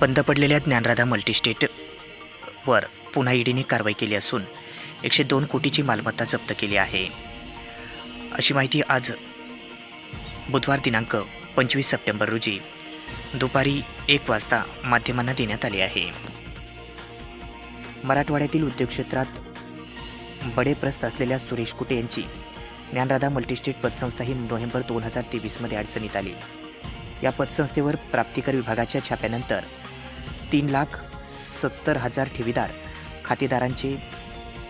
बंद पडलेल्या ज्ञानराधा मल्टीस्टेट वर पुन्हा ईडीने कारवाई केली असून 102 कोटीची मालमत्ता जप्त केली आहे, अशी माहिती आज बुधवार दिनांक 25 सप्टेंबर रोजी दुपारी 1 वाजता माध्यमांना देण्यात आली आहे. मराठवाड्यातील उद्योग क्षेत्रात बडेप्रस्त असलेल्या सुरेश कुटे यांची ज्ञानराधा मल्टीस्टेट पतसंस्था ही नोव्हेंबर 2023 मध्ये अडचणीत आली. या पतसंस्थेवर प्राप्तिकर विभागाच्या छाप्यानंतर 3,70,000 ठेवीदार खातेदारांचे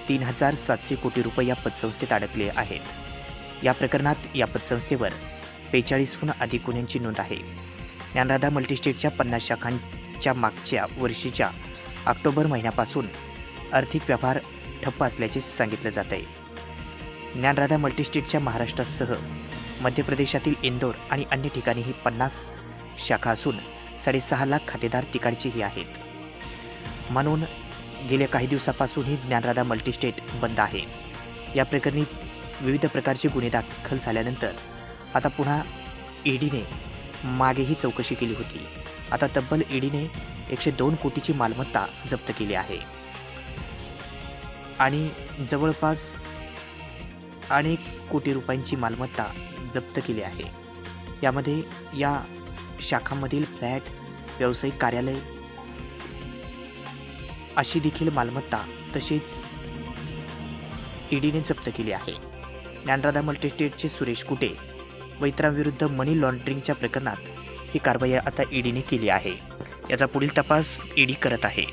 3,700 कोटी रुपये या पतसंस्थेत अडकले आहेत. या प्रकरणात या पतसंस्थेवर 45हून अधिक गुन्ह्यांची नोंद आहे. ज्ञानराधा मल्टीस्टेटच्या 50 शाखांच्या मागच्या वर्षीच्या ऑक्टोबर महिन्यापासून आर्थिक व्यवहार ठप्प असल्याचे सांगितलं जात आहे. ज्ञानराधा मल्टीस्टेटच्या महाराष्ट्रासह मध्य प्रदेशातील इंदोर आणि अन्य ठिकाणीही 50 शाखा असून 6.5 लाख खातेदार तिकडचेही आहेत. म्हणून गेल्या काही दिवसापासून ही ज्ञानराधा मल्टीस्टेट बंद आहे. या प्रकरणी विविध प्रकारचे गुन्हे दाखल झाल्यानंतर आता पुन्हा ईडीने मागेही चौकशी केली होती. आता तब्बल ईडीने 102 कोटीची मालमत्ता जप्त केली आहे आणि जवळपास अनेक कोटी रुपयांची मालमत्ता जप्त केली आहे. यामध्ये या शाखांमधील फ्लॅट, व्यावसायिक कार्यालय अशी देखील मालमत्ता तसेच ईडीने जप्त केली आहे. ज्ञानराधा मल्टीस्टेटचे सुरेश कुटे व इतरांविरुद्ध मनी लॉन्ड्रिंगच्या प्रकरणात ही कारवाई आता ईडीने केली आहे. याचा पुढील तपास ईडी करत आहे.